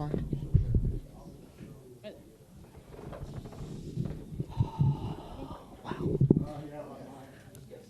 fine.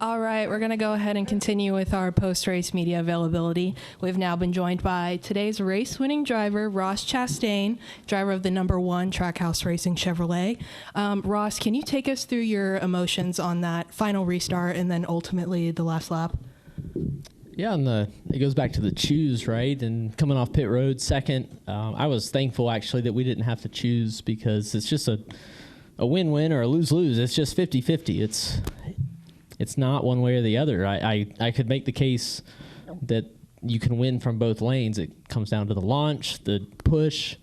All right, we're going to go ahead and continue with our post-race media availability. We've now been joined by today's race-winning driver, Ross Chastain, driver of the #1 Trackhouse Racing Chevrolet. Ross, can you take us through your emotions on that final restart and then ultimately the last lap? Yeah, it goes back to the choose, right? And coming off pit road second, I was thankful actually that we didn't have to choose because it's just a win-win or a lose-lose. It's just 50-50. It's not one way or the other. I could make the case that you can win from both lanes. It comes down to the launch, the push,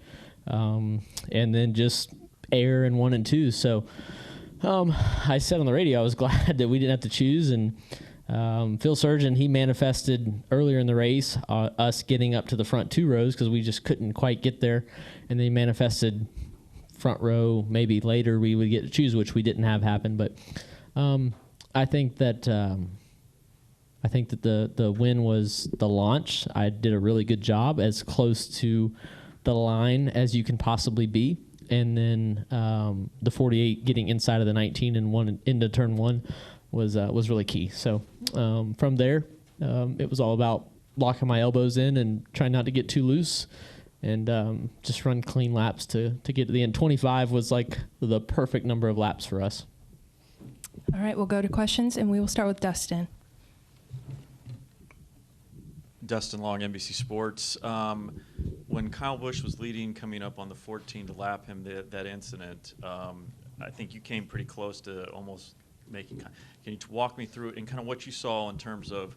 and then just air in 1 and 2. So I said on the radio I was glad that we didn't have to choose. And Phil Surgeon, he manifested earlier in the race us getting up to the front 2 rows because we just couldn't quite get there. And then he manifested front row maybe later we would get to choose, which we didn't have happen. But I think that the win was the launch. I did a really good job, as close to the line as you can possibly be, and then the 48 getting inside of the 19 and into turn 1 was really key. So from there, it was all about locking my elbows in and trying not to get too loose, and just run clean laps to get to the end. 25 was like the perfect number of laps for us. All right, we'll go to questions, and we will start with Dustin. Dustin Long, NBC Sports. When Kyle Busch was leading, coming up on the 14 to lap him, that incident, I think you came pretty close to almost making. Can you walk me through it and kind of what you saw in terms of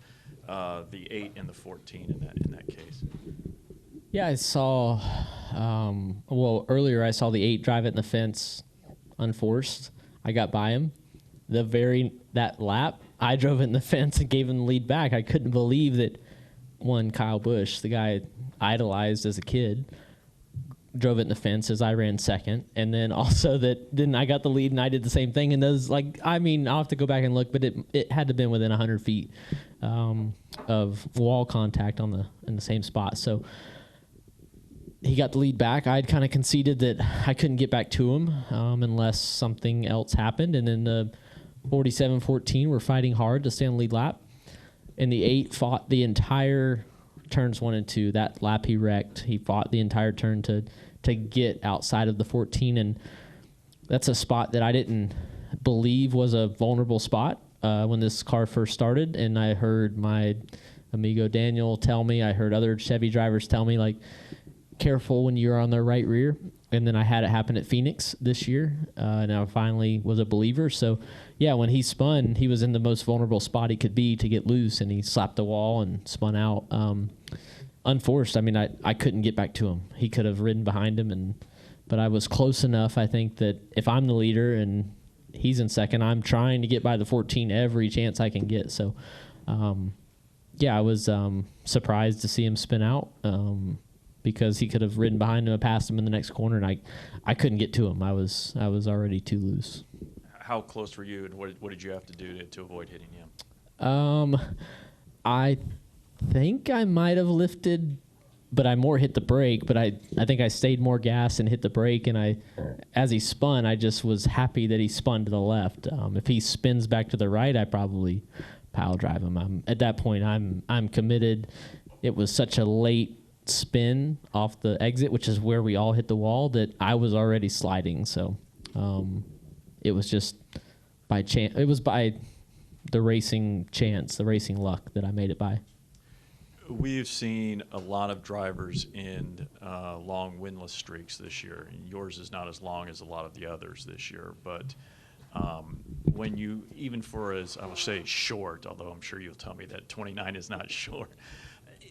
the 8 and the 14 in that case? Yeah, I saw. Earlier I saw the 8 drive it in the fence, unforced. I got by him. That lap, I drove it in the fence and gave him the lead back. I couldn't believe that Kyle Busch, the guy I idolized as a kid, drove it in the fence as I ran second. And then also I got the lead and I did the same thing. And those, I'll have to go back and look, but it had to have been within 100 feet of wall contact in the same spot. So he got the lead back. I had kind of conceded that I couldn't get back to him unless something else happened. And then the 47-14 were fighting hard to stay on the lead lap. And the 8 fought the entire turns 1 and 2. That lap he wrecked. He fought the entire turn to get outside of the 14. And that's a spot that I didn't believe was a vulnerable spot when this car first started. And I heard my amigo Daniel tell me, I heard other Chevy drivers tell me, careful when you're on the right rear. And then I had it happen at Phoenix this year, and I finally was a believer. So, yeah, when he spun, he was in the most vulnerable spot he could be to get loose, and he slapped the wall and spun out. Unforced. I mean, I couldn't get back to him. He could have ridden behind him, but I was close enough, I think, that if I'm the leader and he's in second, I'm trying to get by the 14 every chance I can get. So, I was surprised to see him spin out. Because he could have ridden behind him and passed him in the next corner, and I couldn't get to him. I was already too loose. How close were you, and what did you have to do to avoid hitting him? I think I might have lifted, but I more hit the brake. But I think I stayed more gas and hit the brake, and as he spun, I just was happy that he spun to the left. If he spins back to the right, I probably pile drive him. At that point, I'm committed. It was such a late spin off the exit, which is where we all hit the wall, that I was already sliding. So it was just by chance. It was by the racing chance, the racing luck that I made it by. We've seen a lot of drivers in long winless streaks this year. Yours is not as long as a lot of the others this year, but when you, even for as I will say short, although I'm sure you'll tell me that 29 is not short,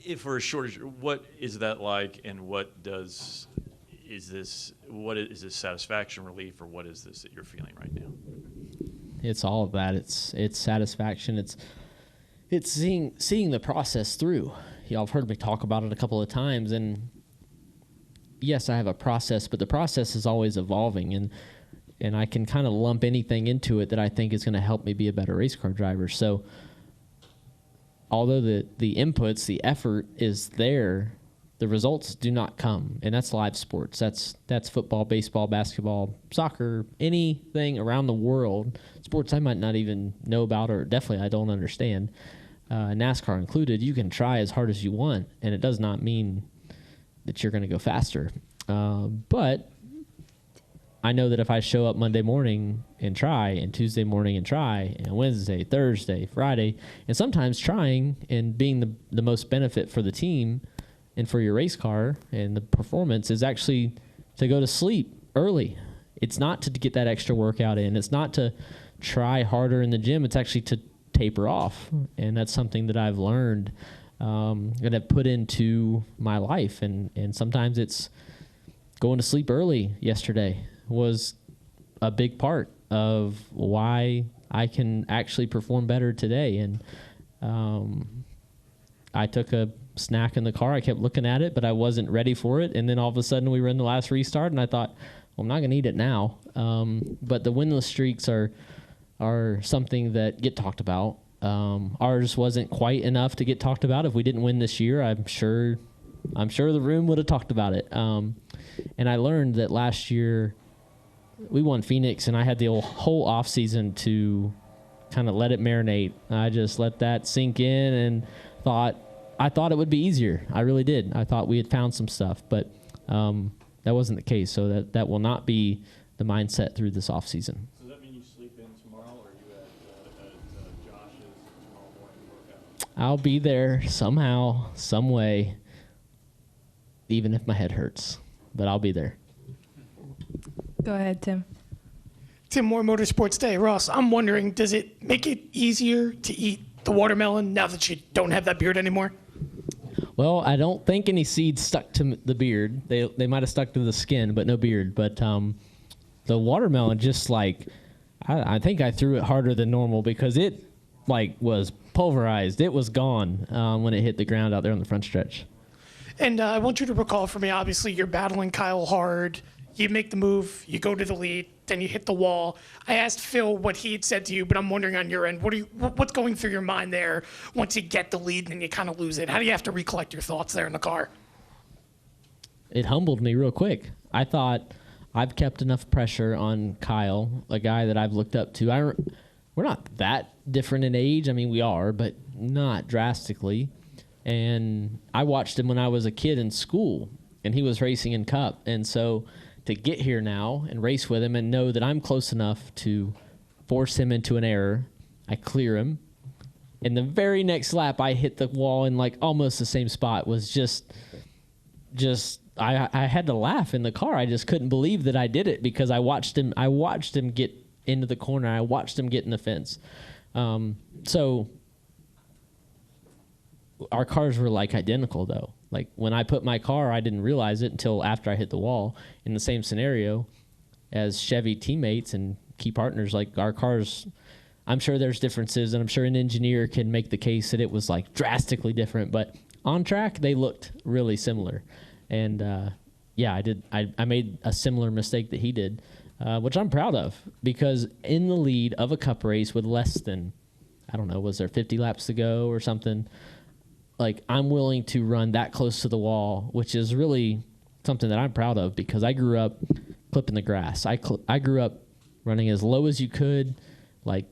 if for a shortage, what is that like, and what is this satisfaction, relief, or what is this that you're feeling right now? It's all of that. It's satisfaction. It's seeing the process through. Y'all have heard me talk about it a couple of times, and yes, I have a process, but the process is always evolving, and I can kind of lump anything into it that I think is going to help me be a better race car driver. So although the inputs, the effort is there, the results do not come, and that's live sports. That's football, baseball, basketball, soccer, anything around the world. Sports I might not even know about, or definitely I don't understand, NASCAR included. You can try as hard as you want, and it does not mean that you're going to go faster. But I know that if I show up Monday morning and try, and Tuesday morning and try, and Wednesday, Thursday, Friday, and sometimes trying and being the most benefit for the team and for your race car and the performance is actually to go to sleep early. It's not to get that extra workout in. It's not to try harder in the gym. It's actually to taper off. And that's something that I've learned and have put into my life. And sometimes it's going to sleep early yesterday was a big part of why I can actually perform better today. And I took a snack in the car. I kept looking at it, but I wasn't ready for it. And then all of a sudden we were in the last restart, and I thought, well, I'm not going to eat it now. But the winless streaks are something that get talked about. Ours wasn't quite enough to get talked about. If we didn't win this year, I'm sure the room would have talked about it. And I learned that last year we won Phoenix, and I had the whole off season to kind of let it marinate. I just let that sink in and I thought it would be easier. I really did. I thought we had found some stuff, but that wasn't the case. So that will not be the mindset through this off season. So does that mean you sleep in tomorrow, or are you at Josh's tomorrow morning workout? I'll be there somehow, some way, even if my head hurts, but I'll be there. Go ahead, Tim. Tim Moore, Motorsports Day. Ross, I'm wondering, does it make it easier to eat the watermelon now that you don't have that beard anymore? Well, I don't think any seeds stuck to the beard. They might have stuck to the skin, but no beard. But the watermelon just I think I threw it harder than normal because it was pulverized. It was gone when it hit the ground out there on the front stretch. And I want you to recall for me, obviously, you're battling Kyle hard. You make the move, you go to the lead, then you hit the wall. I asked Phil what he had said to you, but I'm wondering on your end, what's going through your mind there once you get the lead and then you kind of lose it? How do you have to recollect your thoughts there in the car? It humbled me real quick. I thought I've kept enough pressure on Kyle, a guy that I've looked up to. We're not that different in age. I mean, we are, but not drastically. And I watched him when I was a kid in school, and he was racing in Cup. And so to get here now and race with him and know that I'm close enough to force him into an error, I clear him. And the very next lap, I hit the wall in almost the same spot. Was just I had to laugh in the car. I just couldn't believe that I did it because I watched him get into the corner. I watched him get in the fence. So our cars were identical though. When I put my car, I didn't realize it until after I hit the wall in the same scenario as Chevy teammates and key partners. Our cars, I'm sure there's differences, and I'm sure an engineer can make the case that it was drastically different, but on track, they looked really similar. And I did. I made a similar mistake that he did, which I'm proud of, because in the lead of a Cup race with less than, I don't know, was there 50 laps to go or something? I'm willing to run that close to the wall, which is really something that I'm proud of because I grew up clipping the grass. I grew up running as low as you could,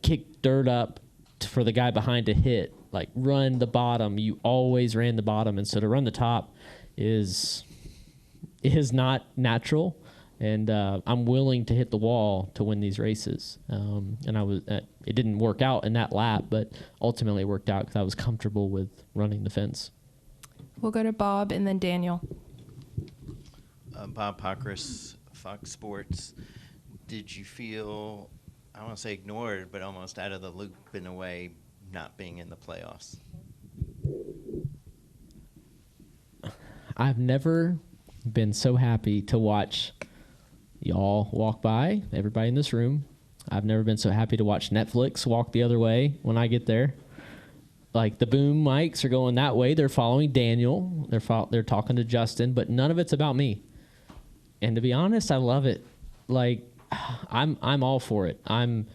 kick dirt up for the guy behind to hit, run the bottom. You always ran the bottom, and so to run the top is not natural. And I'm willing to hit the wall to win these races. And it didn't work out in that lap, but ultimately it worked out because I was comfortable with running the fence. We'll go to Bob and then Daniel. Bob Pockris, Fox Sports. Did you feel, I don't want to say ignored, but almost out of the loop in a way, not being in the playoffs? I've never been so happy to watch y'all walk by, everybody in this room. I've never been so happy to watch Netflix walk the other way when I get there. The boom mics are going that way. They're following Daniel. They're talking to Justin, but none of it's about me. And to be honest, I love it. I'm all for it. I'm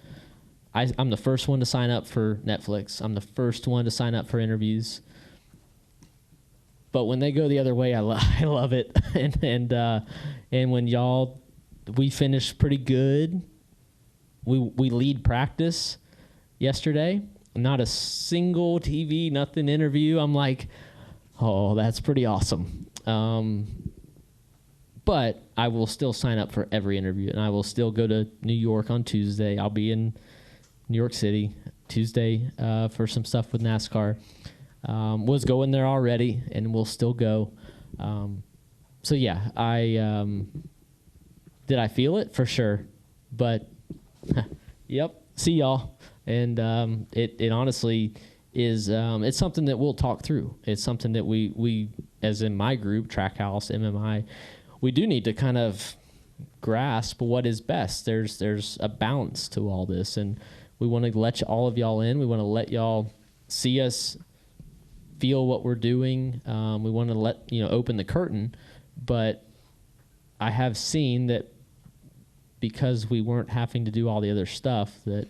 the first one to sign up for Netflix. I'm the first one to sign up for interviews. But when they go the other way, I love it. And when we finished pretty good. We lead practice yesterday. Not a single TV, nothing interview. I'm like, oh, that's pretty awesome. But I will still sign up for every interview, and I will still go to New York on Tuesday. I'll be in New York City Tuesday for some stuff with NASCAR. Was going there already, and we'll still go. So yeah, did I feel it? For sure. But yep, see y'all. And it honestly is it's something that we'll talk through. It's something that we as in my group, Trackhouse, MMI, we do need to kind of grasp what is best. There's a balance to all this, and we want to let all of y'all in. We want to let y'all see us, feel what we're doing. We want to open the curtain, but I have seen that because we weren't having to do all the other stuff, that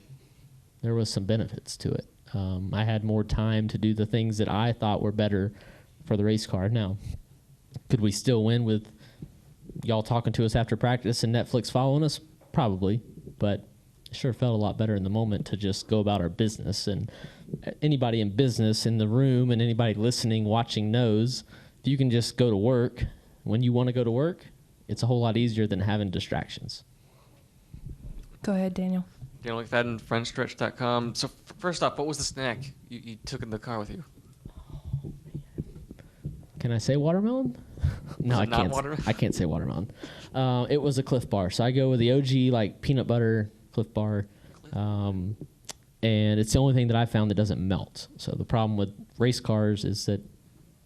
there was some benefits to it. I had more time to do the things that I thought were better for the race car. Now, could we still win with y'all talking to us after practice and Netflix following us? Probably, but it sure felt a lot better in the moment to just go about our business. And anybody in business in the room and anybody listening, watching knows if you can just go to work when you want to go to work, it's a whole lot easier than having distractions. Go ahead, Daniel. Daniel McFadden, FrenchStretch.com. So first off, what was the snack you took in the car with you? Can I say watermelon? No, I can't. Watermelon? I can't say watermelon. It was a Cliff Bar. So I go with the OG, like peanut butter Cliff Bar, and it's the only thing that I found that doesn't melt. So the problem with race cars is that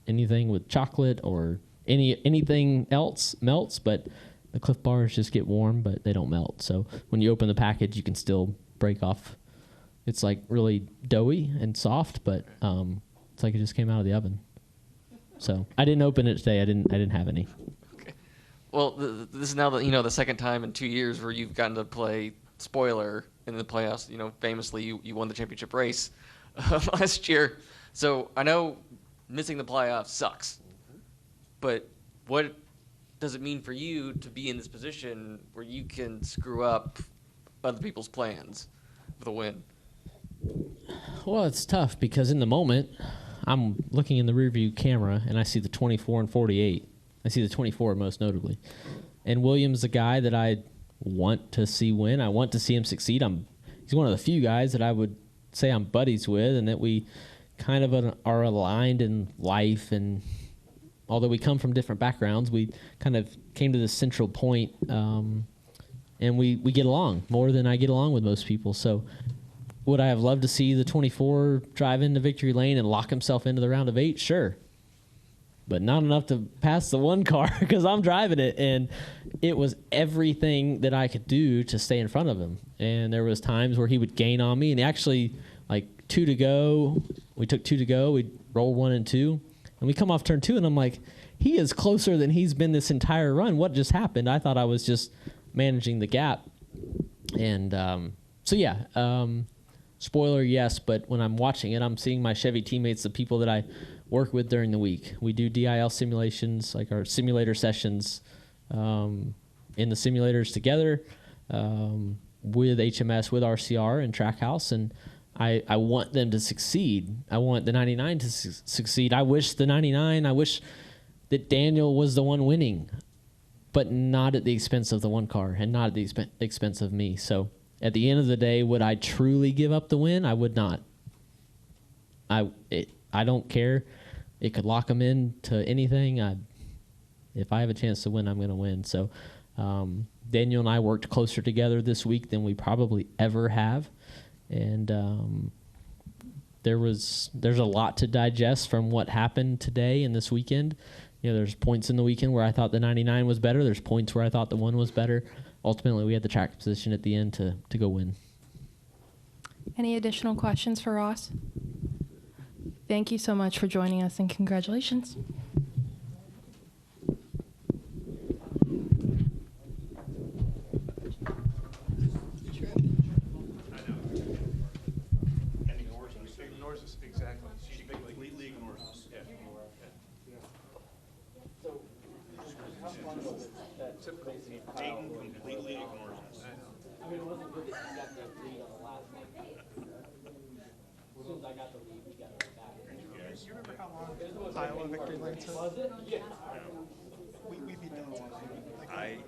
anything with chocolate or anything else melts, but the Cliff Bars just get warm, but they don't melt. So when you open the package, you can still break off. It's like really doughy and soft, but it's like it just came out of the oven. So I didn't open it today. I didn't have any. Okay. Well, this is now the second time in 2 years where you've gotten to play spoiler in the playoffs. Famously you won the championship race last year. So I know missing the playoffs sucks, but what does it mean for you to be in this position where you can screw up other people's plans with a win? Well, it's tough because in the moment, I'm looking in the rearview camera and I see the 24 and 48. I see the 24 most notably. And Williams, the guy that I want to see win. I want to see him succeed. He's one of the few guys that I would say I'm buddies with and that we kind of are aligned in life. And although we come from different backgrounds, we kind of came to this central point, and we get along more than I get along with most people. So would I have loved to see the 24 drive into victory lane and lock himself into the round of 8? Sure. But not enough to pass the one car because I'm driving it. And it was everything that I could do to stay in front of him. And there was times where he would gain on me. And actually, like 2 to go, we took 2 to go. We'd roll 1 and 2. And we come off turn 2, and I'm like, he is closer than he's been this entire run. What just happened? I thought I was just managing the gap. And spoiler, yes, but when I'm watching it, I'm seeing my Chevy teammates, the people that I work with during the week. We do DIL simulations, like our simulator sessions in the simulators together with HMS, with RCR and Trackhouse, and I want them to succeed. I want the 99 to succeed. I wish that Daniel was the one winning, but not at the expense of the one car and not at the expense of me. So at the end of the day, would I truly give up the win? I would not. I don't care. It could lock them into anything. If I have a chance to win, I'm going to win. So Daniel and I worked closer together this week than we probably ever have. And there's a lot to digest from what happened today and this weekend. There's points in the weekend where I thought the 99 was better. There's points where I thought the 1 was better. Ultimately, we had the track position at the end to go win. Any additional questions for Ross? Thank you so much for joining us, and congratulations. Exactly. She completely ignores us. Yeah. Dayton completely ignores us. I mean, it wasn't good that you got the lead on the last one. As soon as I got the lead, we got it back. You remember how long Iowa victory lane took? Was it? Yeah. We beat them. I